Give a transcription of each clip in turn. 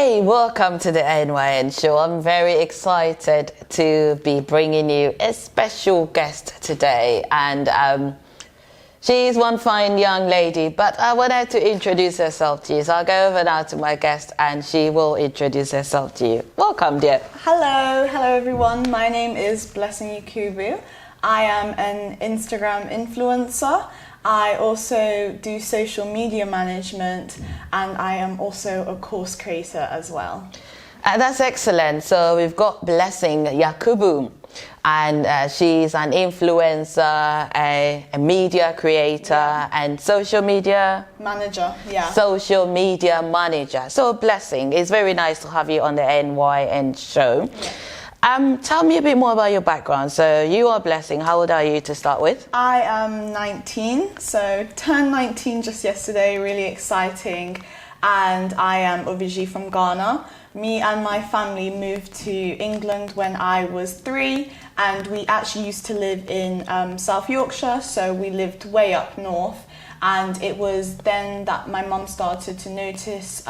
Hey, welcome to the NYN Show. I'm very excited to be bringing you a special guest today. And she's one fine young lady, but I want her to introduce herself to you. So I'll go over now to my guest and she will introduce herself to you. Welcome, dear. Hello everyone. My name is Blessing Yakubu. I am an Instagram influencer. I also do social media management and I am also a course creator as well. That's excellent. So we've got Blessing Yakubu, and she's an influencer, a media creator, and social media manager. Yeah. Social media manager. So Blessing, it's very nice to have you on the NYN Show. Yeah. Tell me a bit more about your background. So you are Blessing. How old are you to start with? I am 19. So turned 19 just yesterday. Really exciting. And I am originally from Ghana. Me and my family moved to England when I was 3, and we actually used to live in South Yorkshire. So we lived way up north. And it was then that my mum started to notice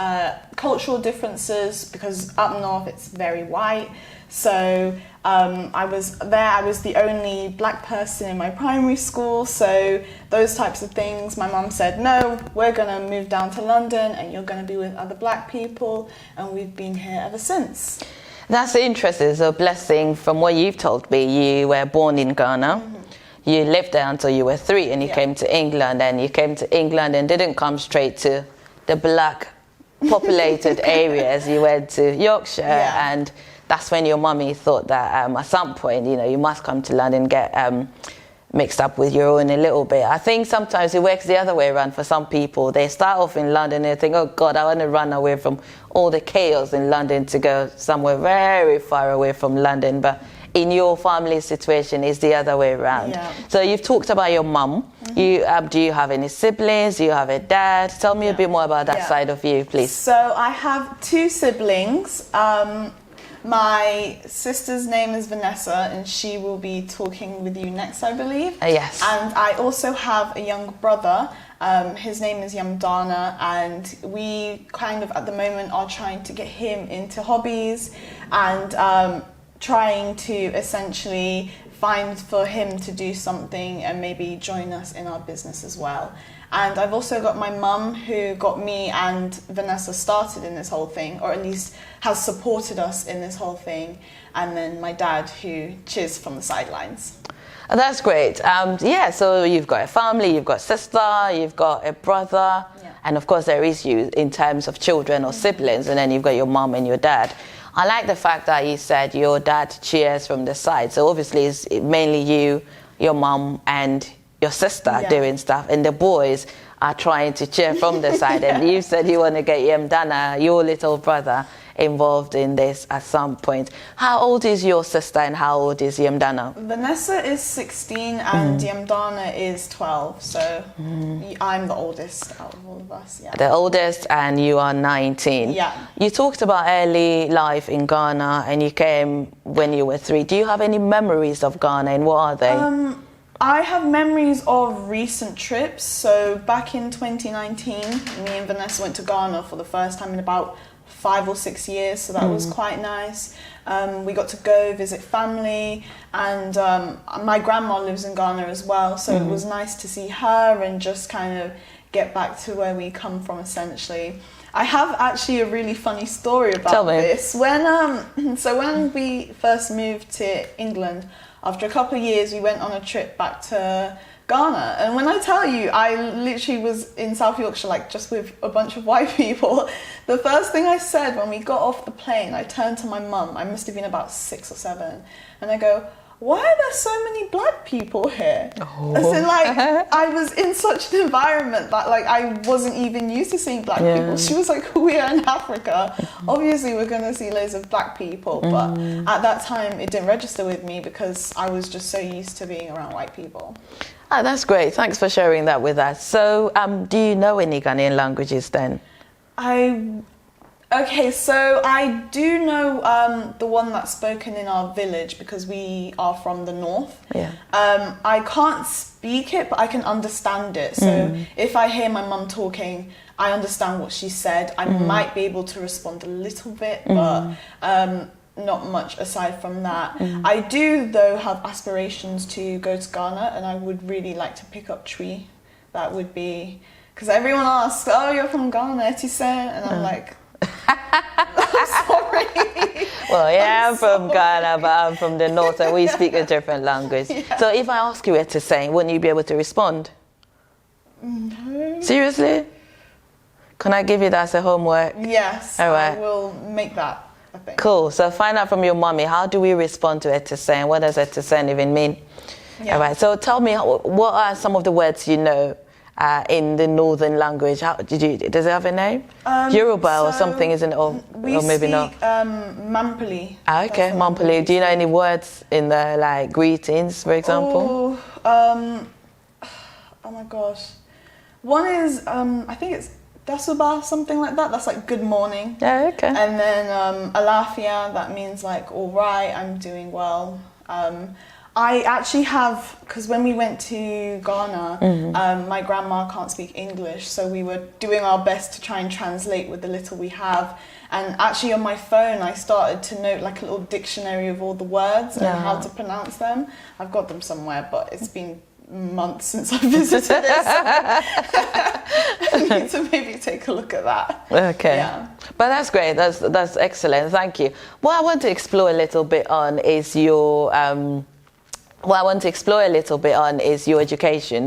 cultural differences, because up north it's very white. So I was there, I was the only black person in my primary school. So those types of things, my mum said, no, we're going to move down to London and you're going to be with other black people. And we've been here ever since. That's interesting. So Blessing, from what you've told me, you were born in Ghana. Mm-hmm. You lived there until you were 3 and you came to England, and you came to England and didn't come straight to the black populated areas. You went to Yorkshire, and that's when your mummy thought that at some point, you know, you must come to London, get mixed up with your own a little bit. I think sometimes it works the other way around for some people. They start off in London and they think, oh God, I want to run away from all the chaos in London to go somewhere very far away from London. But in your family situation, it's the other way around. Yeah. So you've talked about your mum. Mm-hmm. Do you have any siblings? Do you have a dad? Tell me a bit more about that side of you, please. So I have 2 siblings. My sister's name is Vanessa, and she will be talking with you next, I believe. Yes. And I also have a young brother. His name is Yamdana, and we kind of at the moment are trying to get him into hobbies and trying to essentially find for him to do something and maybe join us in our business as well. And I've also got my mum, who got me and Vanessa started in this whole thing, or at least has supported us in this whole thing. And then my dad, who cheers from the sidelines. Oh, that's great. So you've got a family, you've got a sister, you've got a brother, and of course there is you in terms of children or siblings, and then you've got your mum and your dad. I like the fact that you said your dad cheers from the side. So obviously it's mainly you, your mum, and your sister doing stuff, and the boys are trying to cheer from the side. And you said you want to get Yamdana, your little brother, involved in this at some point. How old is your sister and how old is Yamdana? Vanessa is 16 and Yamdana is 12. So I'm the oldest out of all of us. Yeah. The oldest, and you are 19. Yeah. You talked about early life in Ghana, and you came when you were 3. Do you have any memories of Ghana, and what are they? I have memories of recent trips. So back in 2019, me and Vanessa went to Ghana for the first time in about 5 or 6 years. So that was quite nice. We got to go visit family, and my grandma lives in Ghana as well. So it was nice to see her and just kind of get back to where we come from, essentially. I have actually a really funny story about this. When we first moved to England, after a couple of years, we went on a trip back to Ghana. And when I tell you, I literally was in South Yorkshire, like just with a bunch of white people. The first thing I said when we got off the plane, I turned to my mum. I must have been about 6 or 7. And I go, why are there so many black people here? Oh. As in, like, I was in such an environment that, like, I wasn't even used to seeing black people. She was like, we are in Africa. Obviously, we're going to see loads of black people. But at that time, it didn't register with me because I was just so used to being around white people. Oh, that's great. Thanks for sharing that with us. So, do you know any Ghanaian languages then? Okay, so I do know the one that's spoken in our village because we are from the north. Yeah. I can't speak it, but I can understand it. So if I hear my mum talking, I understand what she said. I might be able to respond a little bit, but not much aside from that. I do, though, have aspirations to go to Ghana, and I would really like to pick up Twi. That would be... Because everyone asks, oh, you're from Ghana, Etisen? And I'm like... Sorry. Well, yeah, I'm from Ghana, but I'm from the north, and we speak a different language. Yeah. So if I ask you what to say, wouldn't you be able to respond? No. Seriously? Can I give you that as a homework? Yes, All right. I will make that a thing. Cool. So find out from your mommy, how do we respond to Etisen? What does Etisen even mean? Yeah. All right. So tell me, what are some of the words you know in the northern language? Does it have a name? Yoruba or something, isn't it? Or maybe not. Mampali. Ah, okay, Mampali. Do you know any words in there, like greetings, for example? Oh my gosh. One is, I think it's Dasuba, something like that. That's like good morning. Yeah, okay. And then Alafia, that means like all right, I'm doing well. I actually have, because when we went to Ghana, my grandma can't speak English, so we were doing our best to try and translate with the little we have. And actually on my phone, I started to note like a little dictionary of all the words and how to pronounce them. I've got them somewhere, but it's been months since I visited it. So I need to maybe take a look at that. Okay. Yeah. But that's great. That's excellent. Thank you. What I want to explore a little bit on is your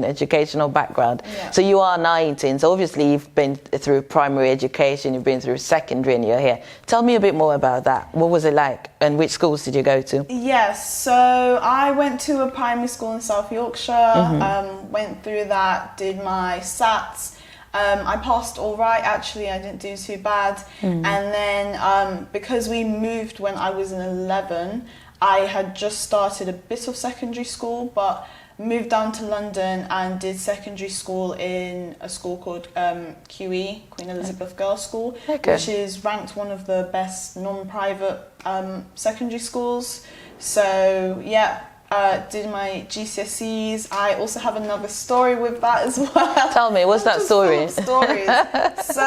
educational background. Yeah. So you are 19, so obviously you've been through primary education, you've been through secondary, and you're here. Tell me a bit more about that. What was it like, and which schools did you go to? Yes, so I went to a primary school in South Yorkshire, went through that, did my SATs. I passed all right, actually, I didn't do too bad. And then because we moved when I was in 11, I had just started a bit of secondary school, but moved down to London and did secondary school in a school called QE, Queen Elizabeth Girls' School, which is ranked one of the best non-private secondary schools. So yeah, did my GCSEs. I also have another story with that as well. Tell me, what's that story? Stories. So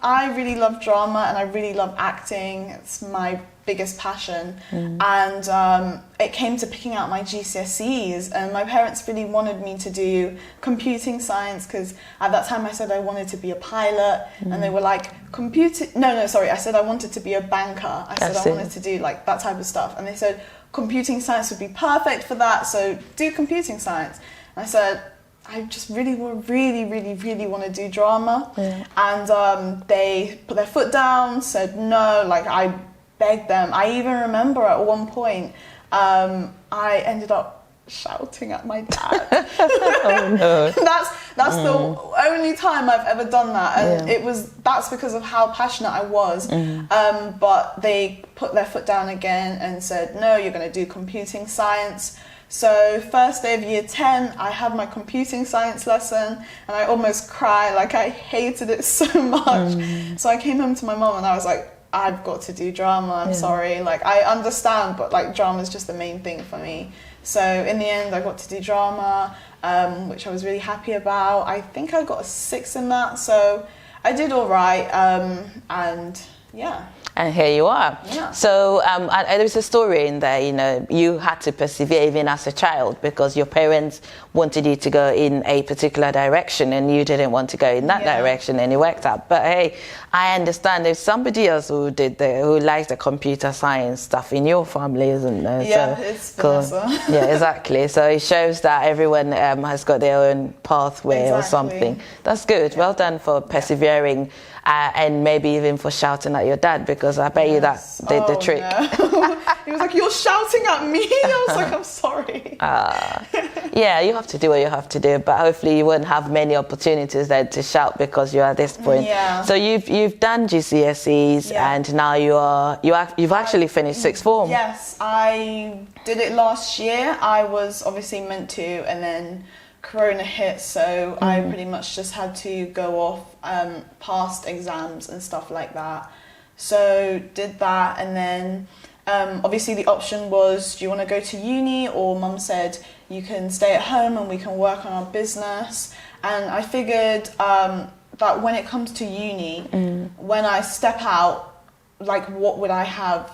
I really love drama and I really love acting. It's my biggest passion. And it came to picking out my GCSEs, and my parents really wanted me to do computing science, because at that time I said I wanted to be a pilot, and they were like, I said I wanted to be a banker. I said I wanted to do like that type of stuff, and they said computing science would be perfect for that, so do computing science. And I said, I just really want to do drama. And they put their foot down, said no, like I begged them. I even remember at one point, I ended up shouting at my dad. Oh no. That's the only time I've ever done that, and that's because of how passionate I was. But they put their foot down again and said, no, you're going to do computing science. So first day of year 10, I had my computing science lesson, and I almost cried. Like, I hated it so much. So I came home to my mom and I was like, I've got to do drama, I'm sorry. Like, I understand, but like drama is just the main thing for me. So in the end, I got to do drama, which I was really happy about. I think I got a 6 in that, so I did all right. And yeah. And here you are. Yeah. So there's a story in there, you know, you had to persevere even as a child because your parents wanted you to go in a particular direction and you didn't want to go in that direction, and it worked out. But hey, I understand there's somebody else who likes the computer science stuff in your family, isn't there? Yeah, so, it's cool. Vanessa. Yeah, exactly. So it shows that everyone has got their own pathway or something. That's good. Well done for persevering. And maybe even for shouting at your dad, because I bet you that did the trick. No. He was like, you're shouting at me? I was like, I'm sorry. Yeah, you have to do what you have to do, but hopefully you won't have many opportunities then to shout because you're at this point. Yeah. So you've done GCSEs and now you've actually finished sixth form. Yes, I did it last year. I was obviously meant to, and then Corona hit, so I pretty much just had to go off past exams and stuff like that. So did that, and then obviously the option was, do you want to go to uni, or mum said you can stay at home and we can work on our business. And I figured that when it comes to uni, when I step out, like, what would I have?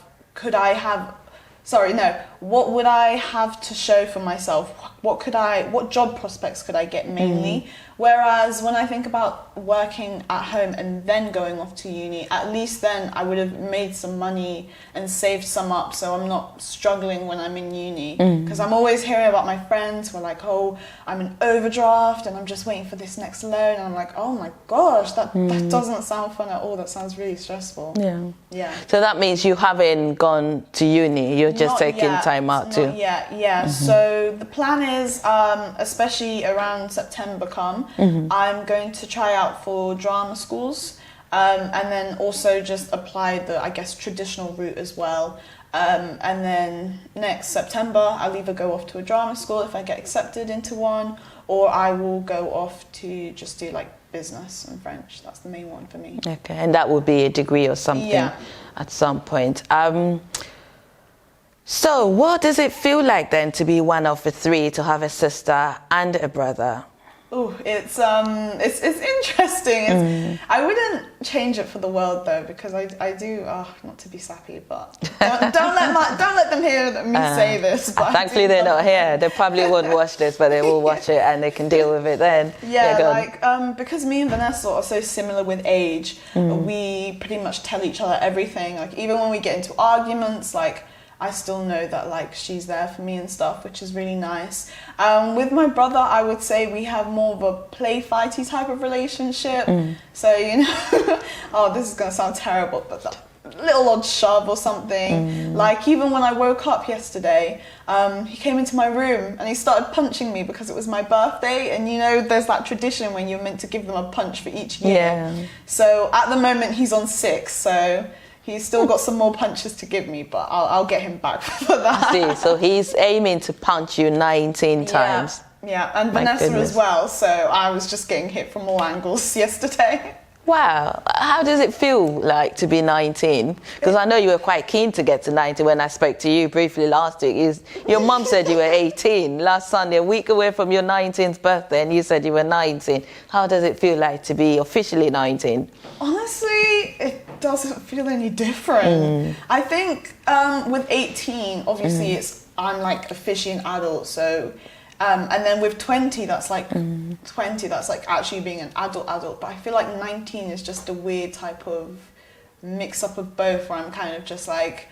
What would I have to show for myself? What job prospects could I get mainly? Whereas when I think about working at home and then going off to uni, at least then I would have made some money and saved some up, so I'm not struggling when I'm in uni. Because I'm always hearing about my friends who are like, oh, I'm in overdraft and I'm just waiting for this next loan. And I'm like, oh my gosh, that doesn't sound fun at all. That sounds really stressful. Yeah. So that means you haven't gone to uni. You're just taking time out too. Yeah. So the plan is, especially around September I'm going to try out for drama schools, and then also just apply the, I guess, traditional route as well. And then next September, I'll either go off to a drama school if I get accepted into one, or I will go off to just do like business and French. That's the main one for me. Okay, and that would be a degree or something at some point. So what does it feel like then to be one of the three, to have a sister and a brother? Oh, it's interesting. I wouldn't change it for the world though, because I do. Not to be sappy, but don't let them hear me say this. But thankfully they're not here. They probably won't watch this, but they will watch it and they can deal with it then. Because me and Vanessa are so similar with age, we pretty much tell each other everything. Like even when we get into arguments, like, I still know that like she's there for me and stuff, which is really nice. With my brother, I would say we have more of a play fighty type of relationship. So, you know, this is gonna sound terrible, but a little odd shove or something. Like even when I woke up yesterday, he came into my room and he started punching me because it was my birthday, and you know there's that tradition when you're meant to give them a punch for each year. So at the moment he's on 6, so he's still got some more punches to give me, but I'll get him back for that. I see. So he's aiming to punch you 19 times. Yeah, and Vanessa as well. So I was just getting hit from all angles yesterday. Wow. How does it feel like to be 19? Because I know you were quite keen to get to 19 when I spoke to you briefly last week. Your mum said you were 18 last Sunday, a week away from your 19th birthday, and you said you were 19. How does it feel like to be officially 19? Honestly, it doesn't feel any different. I think with 18, obviously I'm like officially an adult, so and then with 20, that's like 20, that's like actually being an adult. But I feel like 19 is just a weird type of mix up of both, where I'm kind of just like,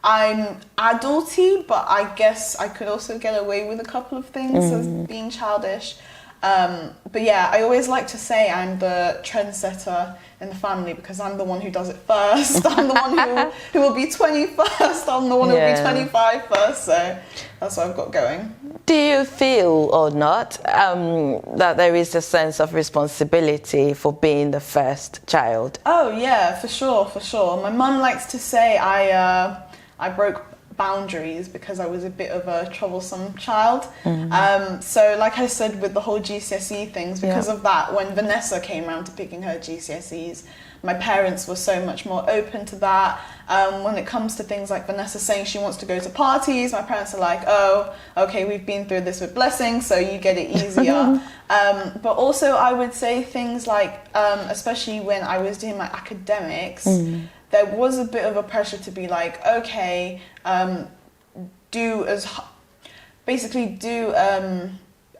I'm adulty, but I guess I could also get away with a couple of things as being childish. But yeah, I always like to say I'm the trendsetter in the family because I'm the one who does it first. I'm the one who will be 20 first. I'm the one who will be 25 first. So that's what I've got going. Do you feel or not that there is a sense of responsibility for being the first child? Oh yeah, for sure. My mum likes to say I broke boundaries because I was a bit of a troublesome child. So like I said with the whole GCSE things, because of that, when Vanessa came around to picking her GCSEs, my parents were so much more open to that. When it comes to things like Vanessa saying she wants to go to parties, my parents are like, oh, okay, we've been through this with Blessing, so you get it easier. But also I would say things like, especially when I was doing my academics, there was a bit of a pressure to be like, okay, do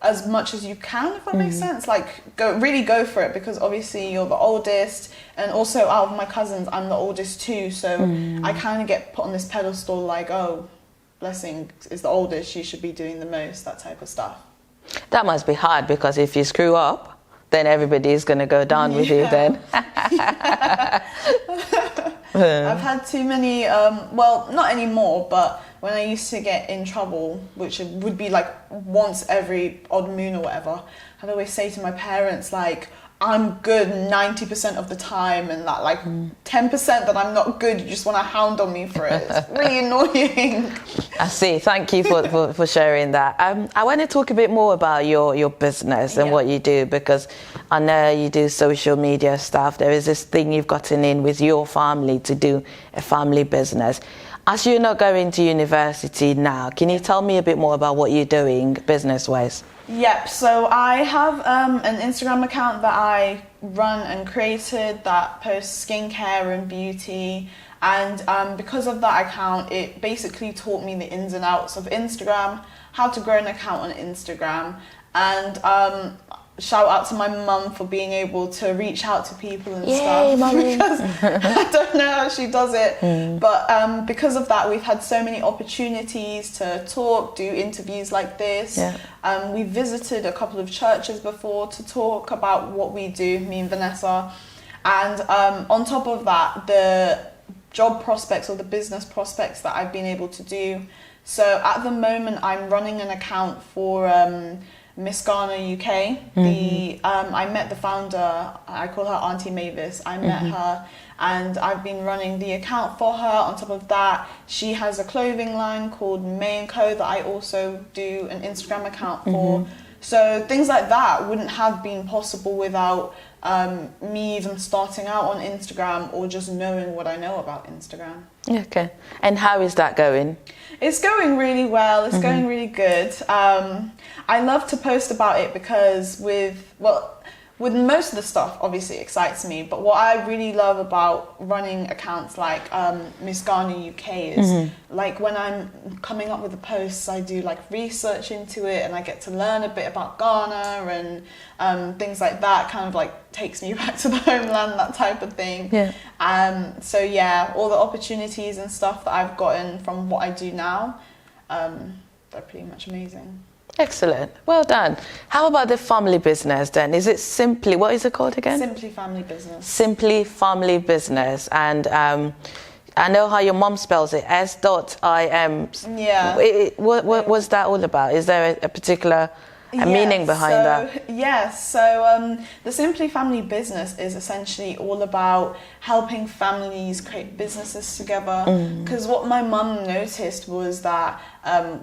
as much as you can, if that makes sense. Like, go for it, because obviously you're the oldest, and also out of my cousins, I'm the oldest too. So I kind of get put on this pedestal, like, oh, Blessing is the oldest, she should be doing the most, that type of stuff. That must be hard, because if you screw up, then everybody's going to go down with you then. I've had too many, well, not anymore, but when I used to get in trouble, which would be like once every odd moon or whatever, I'd always say to my parents, like, I'm good 90% of the time, and that like 10% that I'm not good, you just want to hound on me for it. It's really annoying. I see. Thank you for sharing that. I want to talk a bit more about your business and what you do, because I know you do social media stuff. There is this thing you've gotten in with your family to do a family business. As you're not going to university now, can you tell me a bit more about what you're doing business-wise? Yep, so I have an Instagram account that I run and created that posts skincare and beauty, and because of that account, it basically taught me the ins and outs of Instagram, how to grow an account on Instagram, and shout out to my mum for being able to reach out to people and stuff. Mummy. Because I don't know how she does it, but because of that, we've had so many opportunities to talk, do interviews like this. We visited a couple of churches before to talk about what we do, me and Vanessa, and on top of that, the job prospects or the business prospects that I've been able to do. So at the moment, I'm running an account for Miss Ghana UK. I met the founder, I call her Auntie Mavis. I met her and I've been running the account for her. On top of that, she has a clothing line called NYN Co that I also do an Instagram account for. So things like that wouldn't have been possible without me even starting out on Instagram or just knowing what I know about Instagram. Okay. And how is that going? It's going really well. It's going really good. I love to post about it because with most of the stuff obviously excites me, but what I really love about running accounts like Miss Ghana UK is like when I'm coming up with the posts, I do like research into it and I get to learn a bit about Ghana and things like that, kind of like takes me back to the homeland, that type of thing. So yeah, all the opportunities and stuff that I've gotten from what I do now, they're pretty much amazing. Excellent. Well done. How about the family business then? Is it Simply, what is it called again? Simply Family Business. Simply Family Business. And I know how your mom spells it, S.I.M. Yeah. What was that all about? Is there a particular meaning behind that? Yes. So the Simply Family Business is essentially all about helping families create businesses together. Because what my mum noticed was that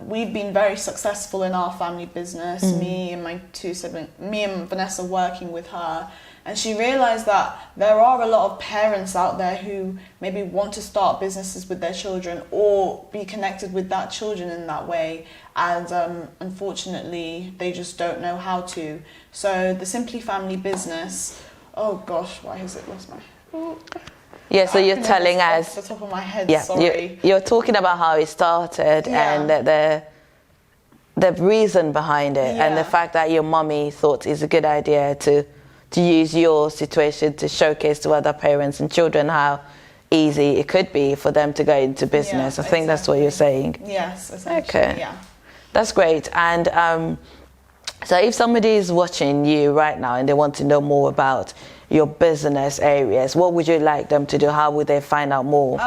we've been very successful in our family business. Me and my two siblings, me and Vanessa working with her. And she realised that there are a lot of parents out there who maybe want to start businesses with their children or be connected with that children in that way. And unfortunately, they just don't know how to. So the Simply Family Business, oh gosh, why has it lost my... Yeah, so you're telling us... Off the top of my head, sorry. You're talking about how it started and the reason behind it and the fact that your mommy thought it's a good idea to use your situation to showcase to other parents and children how easy it could be for them to go into business. I think that's what you're saying. Yes, essentially, yeah. That's great. And so if somebody is watching you right now and they want to know more about your business areas, what would you like them to do? How would they find out more?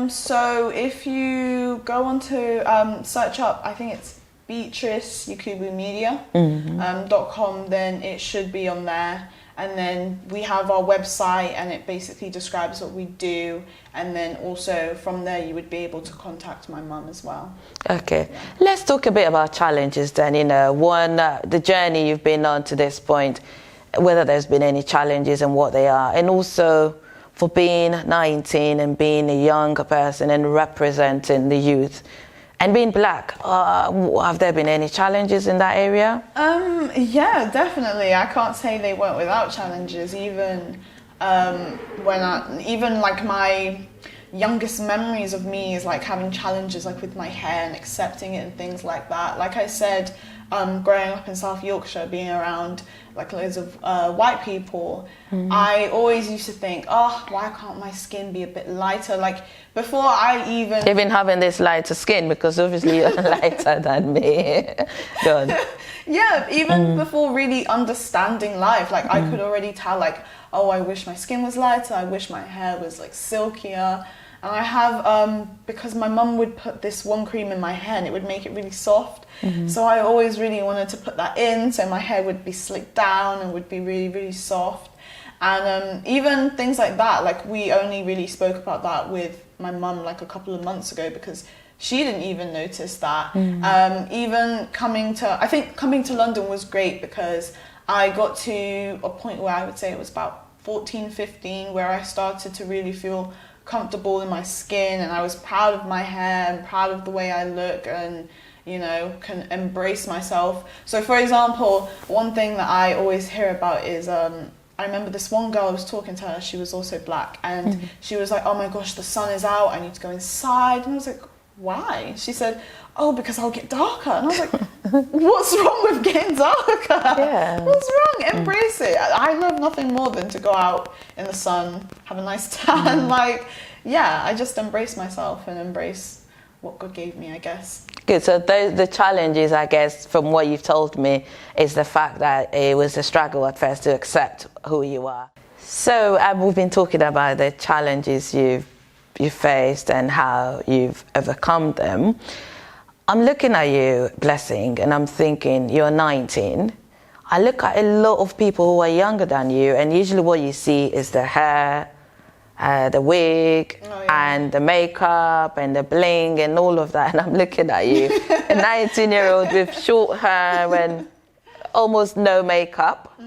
So if you go on to search up, I think it's Beatrice Yakubu Media .com, then it should be on there. And then we have our website and it basically describes what we do. And then also from there you would be able to contact my mum as well. Okay. Yeah. Let's talk a bit about challenges then. The journey you've been on to this point, whether there's been any challenges and what they are. And also for being 19 and being a young person and representing the youth. And being black, have there been any challenges in that area? Yeah, definitely. I can't say they weren't without challenges. Even like my youngest memories of me is like having challenges like with my hair and accepting it and things like that. Like I said, growing up in South Yorkshire, being around like loads of white people, I always used to think, why can't my skin be a bit lighter? Like before I even... You've been having this lighter skin because obviously you're lighter than me. Go on. Yeah, even before really understanding life, like I could already tell like, I wish my skin was lighter, I wish my hair was like silkier. And I have, because my mum would put this one cream in my hair and it would make it really soft. So I always really wanted to put that in so my hair would be slicked down and would be really, really soft. And even things like that, like we only really spoke about that with my mum like a couple of months ago because she didn't even notice that. Even coming to London was great because I got to a point where I would say it was about 14, 15, where I started to really feel comfortable in my skin, and I was proud of my hair and proud of the way I look, and you know, can embrace myself. So for example, one thing that I always hear about is I remember this one girl, I was talking to her, she was also black, and she was like, oh my gosh, the sun is out, I need to go inside. And I was like, why? She said, oh, because I'll get darker. And I was like, what's wrong with getting darker? Yeah. What's wrong? Embrace it. I love nothing more than to go out in the sun, have a nice tan. Like, yeah, I just embrace myself and embrace what God gave me, I guess. Good. So the challenges, I guess, from what you've told me, is the fact that it was a struggle at first to accept who you are. So we've been talking about the challenges you faced and how you've overcome them. I'm looking at you, Blessing, and I'm thinking you're 19. I look at a lot of people who are younger than you, and usually what you see is the hair, the wig, and the makeup, and the bling, and all of that. And I'm looking at you, a 19-year-old with short hair and almost no makeup.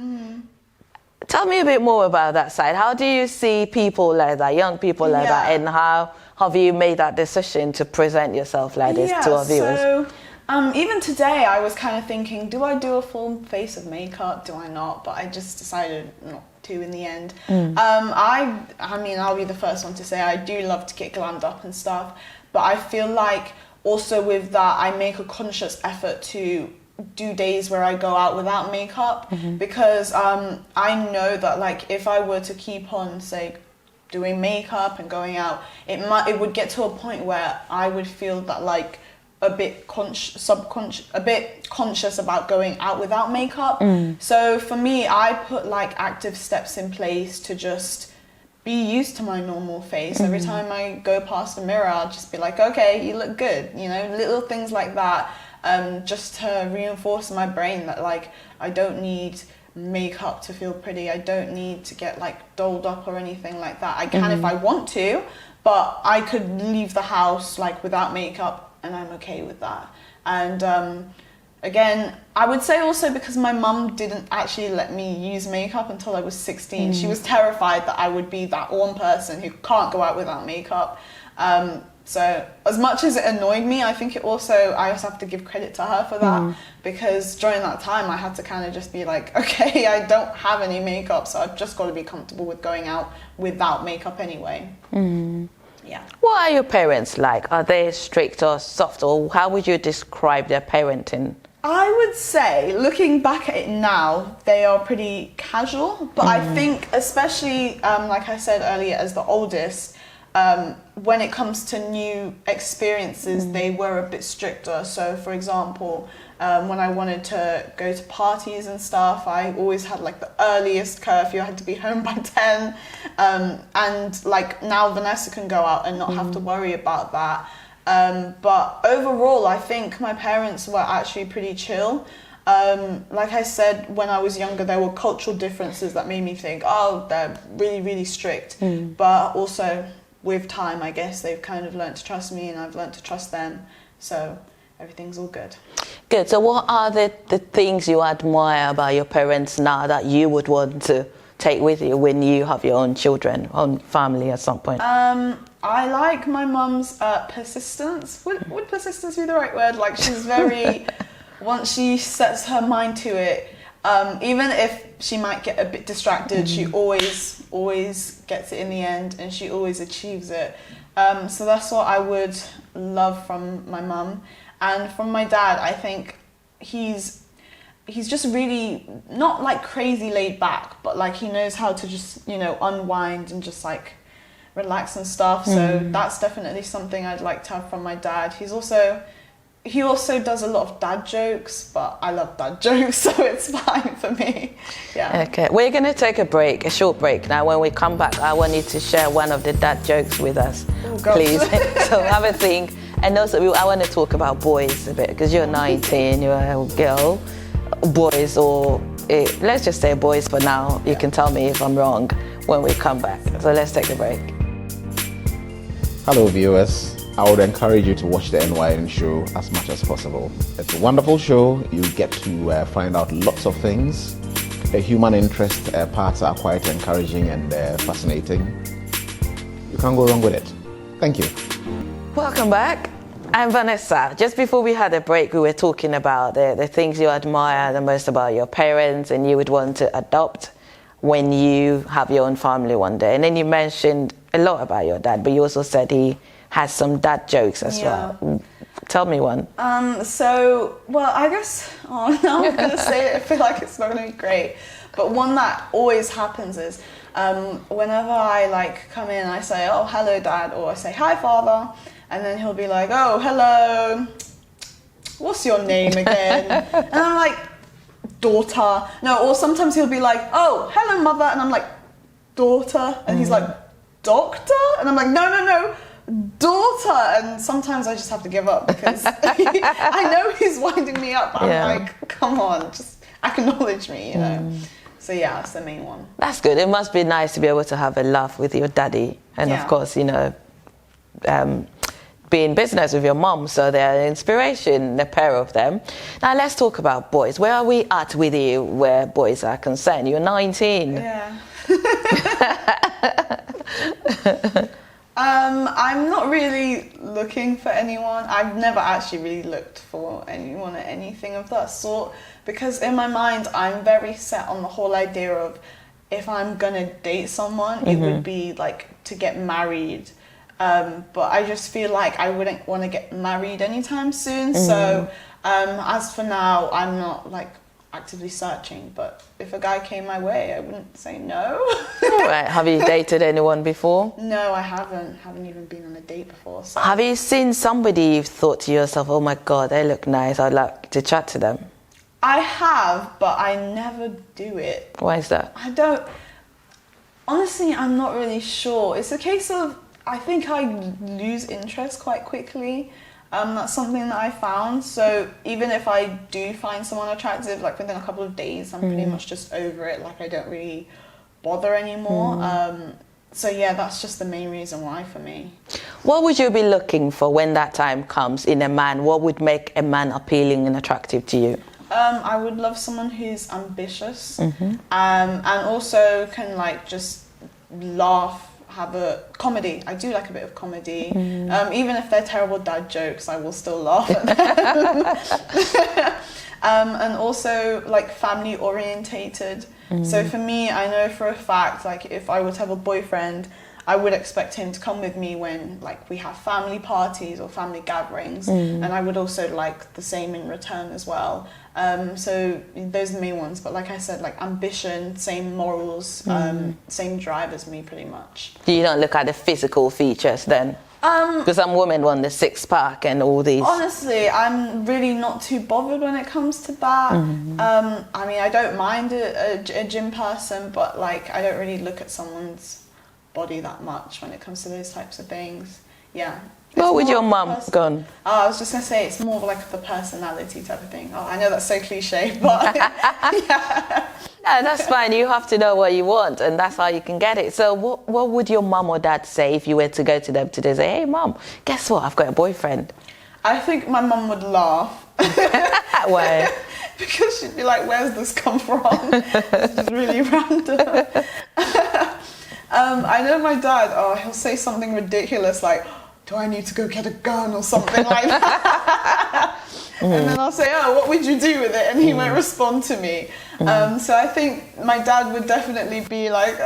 Tell me a bit more about that side. How do you see people like that, young people like that, and how have you made that decision to present yourself like this to our viewers? So, even today I was kind of thinking, do I do a full face of makeup? Do I not? But I just decided not to in the end. I mean, I'll be the first one to say I do love to get glammed up and stuff, but I feel like also with that I make a conscious effort to do days where I go out without makeup, because I know that like if I were to keep on say doing makeup and going out, it would get to a point where I would feel that like a bit conscious about going out without makeup. So for me, I put like active steps in place to just be used to my normal face. Every time I go past the mirror, I'll just be like, okay, you look good, you know, little things like that, just to reinforce in my brain that like I don't need makeup to feel pretty. I don't need to get like dolled up or anything like that. I can if I want to, but I could leave the house like without makeup and I'm okay with that. And again, I would say also because my mum didn't actually let me use makeup until I was 16. She was terrified that I would be that one person who can't go out without makeup. So as much as it annoyed me, I think I also have to give credit to her for that, because during that time I had to kind of just be like, okay, I don't have any makeup, so I've just got to be comfortable with going out without makeup anyway. Yeah. What are your parents like? Are they strict or soft, or how would you describe their parenting? I would say, looking back at it now, they are pretty casual, but I think especially, like I said earlier, as the oldest, when it comes to new experiences, they were a bit stricter. So for example, when I wanted to go to parties and stuff, I always had like the earliest curfew. I had to be home by 10. And like now Vanessa can go out and not have to worry about that. But overall, I think my parents were actually pretty chill. Like I said, when I was younger, there were cultural differences that made me think, oh, they're really, really strict. But also with time, I guess they've kind of learned to trust me and I've learned to trust them. So everything's all good. Good. So what are the things you admire about your parents now that you would want to take with you when you have your own children, own family at some point? I like my mum's persistence. Would persistence be the right word? Like she's very, once she sets her mind to it, even if she might get a bit distracted, she always gets it in the end and she always achieves it. So that's what I would love from my mum. And from my dad, I think he's just really not like crazy laid back, but like he knows how to just, you know, unwind and just like relax and stuff. So that's definitely something I'd like to have from my dad. He also does a lot of dad jokes, but I love dad jokes, so it's fine for me. Yeah. Okay, we're going to take a short break. Now, when we come back, I want you to share one of the dad jokes with us, please. So have a think. And also, I want to talk about boys a bit, because you're 19, you're a girl. Boys, or let's just say boys for now. You can tell me if I'm wrong when we come back. So let's take a break. Hello, viewers. I would encourage you to watch the NYN Show as much as possible. It's a wonderful show. You get to find out lots of things. The human interest parts are quite encouraging and fascinating. You can't go wrong with it. Thank you. Welcome back. I'm Vanessa. Just before we had a break, we were talking about the things you admire the most about your parents and you would want to adopt when you have your own family one day. And then you mentioned a lot about your dad, but you also said he has some dad jokes as well. Tell me one. Well, I guess, now I'm going to say it, I feel like it's not going to be great. But one that always happens is whenever I like come in, I say, oh, hello, Dad, or I say, hi, Father. And then he'll be like, oh, hello, what's your name again? And I'm like, daughter. No, or sometimes he'll be like, oh, hello, Mother. And I'm like, daughter. And he's like, doctor? And I'm like, no, daughter. And sometimes I just have to give up because I know he's winding me up. I'm like, come on, just acknowledge me, you know. So yeah, that's the main one. That's good. It must be nice to be able to have a laugh with your daddy. And of course, you know, be in business with your mom, so they're an inspiration, the pair of them. Now let's talk about boys. Where are we at with you where boys are concerned? You're 19. Yeah. I'm not really looking for anyone. I've never actually really looked for anyone or anything of that sort because in my mind I'm very set on the whole idea of if I'm gonna date someone, it would be like to get married. But I just feel like I wouldn't want to get married anytime soon. So as for now, I'm not like actively searching. But if a guy came my way, I wouldn't say no. Right. Have you dated anyone before? No, I haven't. Haven't even been on a date before. So. Have you seen somebody you've thought to yourself, oh my God, they look nice, I'd like to chat to them? I have, but I never do it. Why is that? I don't. Honestly, I'm not really sure. It's a case of I think I lose interest quite quickly. That's something that I found. So even if I do find someone attractive, like within a couple of days, I'm pretty much just over it. Like I don't really bother anymore. So yeah, that's just the main reason why for me. What would you be looking for when that time comes in a man? What would make a man appealing and attractive to you? I would love someone who's ambitious and also can like just laugh. Have a comedy. I do like a bit of comedy. Even if they're terrible dad jokes, I will still laugh at them. And also like family orientated. So for me, I know for a fact, like if I were to have a boyfriend, I would expect him to come with me when like we have family parties or family gatherings, and I would also like the same in return as well. So those are the main ones, but like I said, like ambition, same morals, same drive as me pretty much. You don't look at the physical features then? Because some women want the six-pack and all these. Honestly, I'm really not too bothered when it comes to that. I mean, I don't mind a gym person, but like I don't really look at someone's body that much when it comes to those types of things. Yeah. What would your mum gone? Oh, I was just going to say it's more like the personality type of thing. Oh, I know that's so cliche, but yeah. No, that's fine. You have to know what you want, and that's how you can get it. So what would your mum or dad say if you were to go to them today and say, hey, Mum, guess what? I've got a boyfriend. I think my mum would laugh. Why? Because she'd be like, where's this come from? It's just really random. I know my dad, he'll say something ridiculous like, do I need to go get a gun or something like that? And then I'll say, oh, what would you do with it? And he won't respond to me. So I think my dad would definitely be like,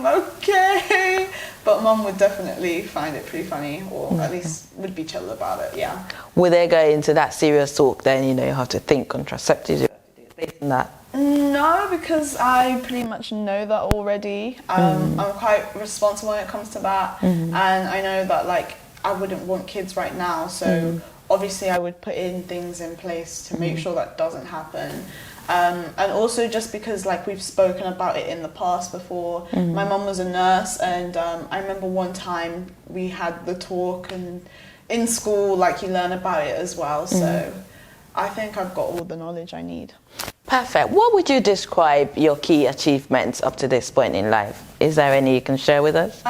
okay. But mum would definitely find it pretty funny, or at least would be chill about it, yeah. Will they go into that serious talk then, you know, you have to think contraceptives, you have to do this and that? No, because I pretty much know that already. I'm quite responsible when it comes to that, and I know that like I wouldn't want kids right now, so obviously I would put in things in place to make sure that doesn't happen. And also just because like we've spoken about it in the past before. My mum was a nurse, and I remember one time we had the talk, and in school like you learn about it as well, so I think I've got all the knowledge I need. Perfect. What would you describe your key achievements up to this point in life? Is there any you can share with us?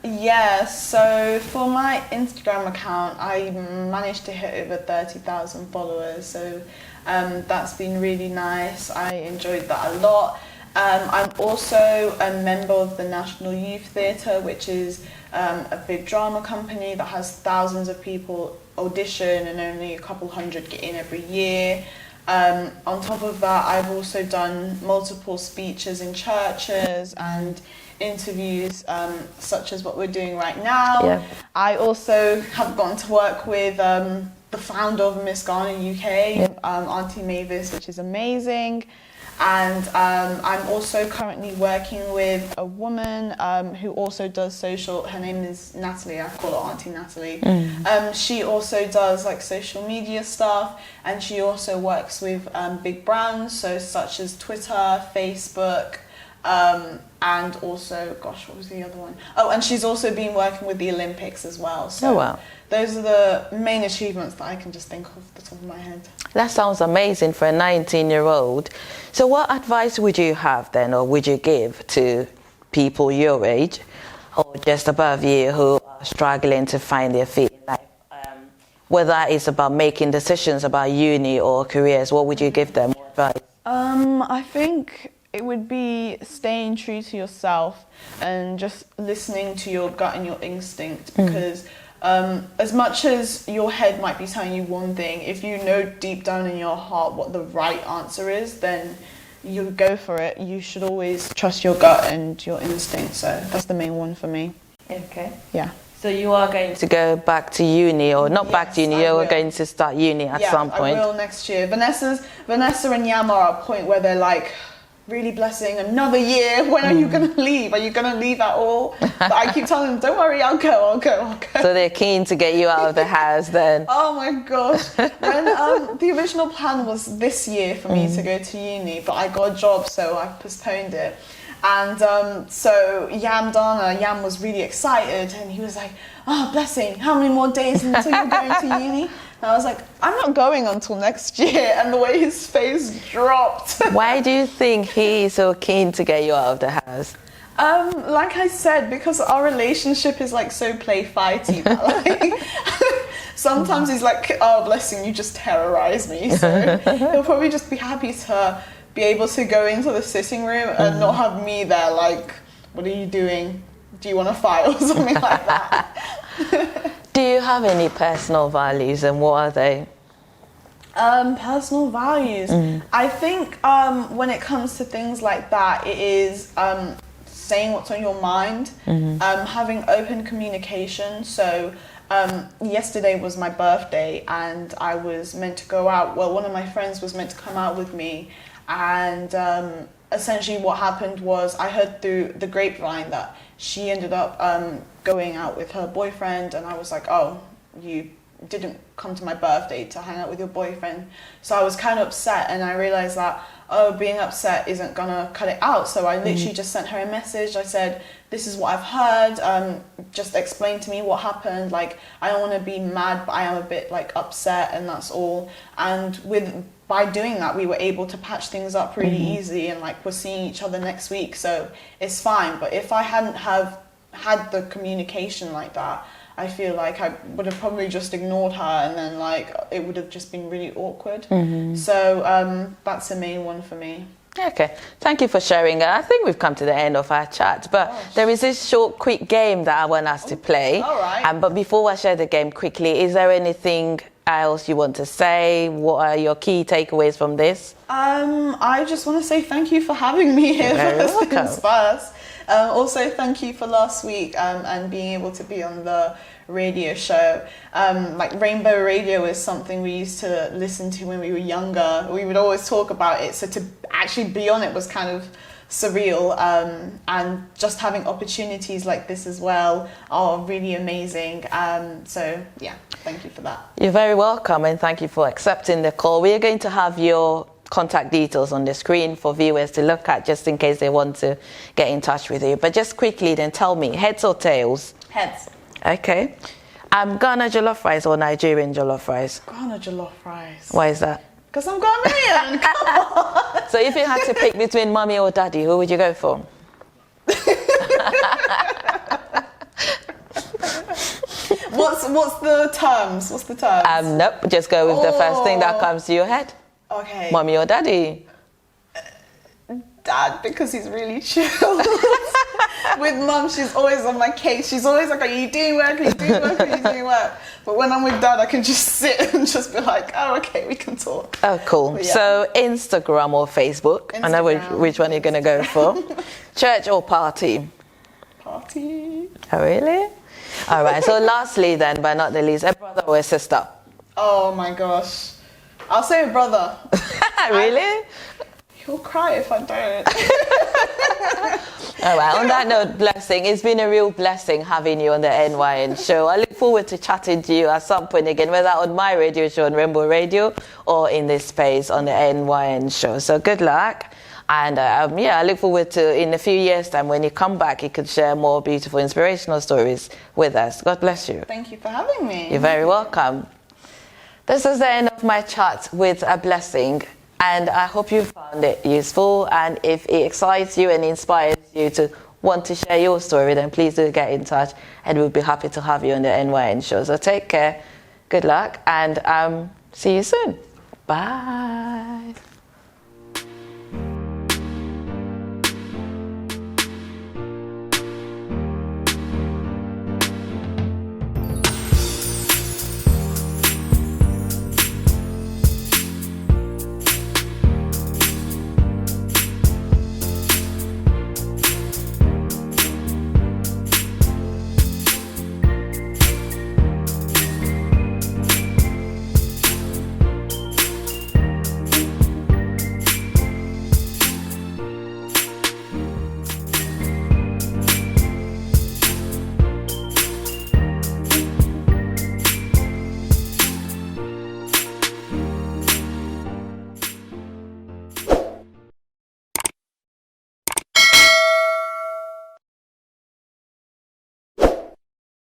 Yeah, so for my Instagram account, I managed to hit over 30,000 followers. So that's been really nice. I enjoyed that a lot. I'm also a member of the National Youth Theatre, which is a big drama company that has thousands of people audition and only a couple hundred get in every year. On top of that, I've also done multiple speeches in churches and interviews such as what we're doing right now. Yeah. I also have gone to work with the founder of Miss Ghana UK, Auntie Mavis, which is amazing. And I'm also currently working with a woman who also does social. Her name is Natalie. I call her Auntie Natalie. She also does like social media stuff, and she also works with big brands, so such as Twitter, Facebook, and also, gosh, what was the other one? Oh, and she's also been working with the Olympics as well. So Oh, wow. Those are the main achievements that I can just think of off the top of my head. That sounds amazing for a 19-year-old. So what advice would you have then, or would you give to people your age or just above you who are struggling to find their feet in life? Whether it's about making decisions about uni or careers, what would you give them? What advice? I think it would be staying true to yourself and just listening to your gut and your instinct, because as much as your head might be telling you one thing, if you know deep down in your heart what the right answer is, then you go for it. You should always trust your gut and your instinct. So that's the main one for me. Okay. Yeah. So you are going to go back to uni, or not back to uni, I you're will. going to start uni at some point. I will next year. Vanessa and Yam are at a point where they're like, really, Blessing, another year, when are you going to leave? Are you going to leave at all? But I keep telling them, don't worry, I'll go. So they're keen to get you out of the house then. Oh my gosh. When the original plan was this year for me to go to uni, but I got a job, so I postponed it. And so Yam was really excited, and he was like, oh, Blessing, how many more days until you're going to uni? And I was like, I'm not going until next year. And the way his face dropped. Why do you think he is so keen to get you out of the house? Like I said, because our relationship is like so play fighty. Like, sometimes he's like, oh, Blessing, you just terrorize me. So he'll probably just be happy to be able to go into the sitting room and not have me there like, what are you doing? Do you want to fight or something like that? Do you have any personal values, and what are they? Personal values. I think when it comes to things like that, it is saying what's on your mind, having open communication. So yesterday was my birthday, and I was meant to go out. Well, one of my friends was meant to come out with me, and essentially what happened was I heard through the grapevine that she ended up going out with her boyfriend, and I was like, oh, you didn't come to my birthday to hang out with your boyfriend. So I was kind of upset, and I realized that, oh, being upset isn't gonna cut it out. So I literally just sent her a message. I said, this is what I've heard, just explain to me what happened. Like, I don't want to be mad, but I am a bit like upset, and that's all. And by doing that, we were able to patch things up really easily, and like we're seeing each other next week, so it's fine. But if I hadn't have had the communication like that, I feel like I would have probably just ignored her, and then like it would have just been really awkward. So that's the main one for me. Okay, thank you for sharing. I think we've come to the end of our chat, but there is this short, quick game that I want us to play. All right. But before I share the game quickly, is there anything else you want to say? What are your key takeaways from this? I just want to say thank you for having me here. First things first. Also, thank you for last week and being able to be on the radio show. Like Rainbow Radio is something we used to listen to when we were younger. We would always talk about it. So to actually be on it was kind of surreal. And just having opportunities like this as well are really amazing. So yeah, thank you for that. You're very welcome, and thank you for accepting the call. We are going to have your contact details on the screen for viewers to look at, just in case they want to get in touch with you. But just quickly then, tell me, heads or tails? Heads. Okay. Ghana jollof rice or Nigerian jollof rice? Ghana jollof rice. Why is that? Because I'm Ghanaian. Come on. So if you had to pick between mummy or daddy, who would you go for? What's the terms? What's the terms? Nope. Just go with the first thing that comes to your head. Okay. Mummy or daddy? Dad, because he's really chill. with mum, she's always on my case. She's always like, are you doing work? Are you doing work? Are you doing work? But when I'm with dad, I can just sit and just be like, oh, okay, we can talk. Oh, cool. But yeah. So Instagram or Facebook? I know which one you're going to go for. Church or party? Party. Oh, really? All right. So lastly then, but not the least, a brother or a sister? Oh my gosh. I'll say a brother. Really? He'll cry if I don't. All right. On that note, Blessing, it's been a real blessing having you on the NYN Show. I look forward to chatting to you at some point again, whether on my radio show on Rainbow Radio or in this space on the NYN Show. So good luck. And I look forward to, in a few years' time, when you come back, you could share more beautiful, inspirational stories with us. God bless you. Thank you for having me. You're very welcome. This is the end of my chat with a Blessing. And I hope you found it useful. And if it excites you and inspires you to want to share your story, then please do get in touch. And we'll be happy to have you on the NYN Show. So take care, good luck, and see you soon. Bye.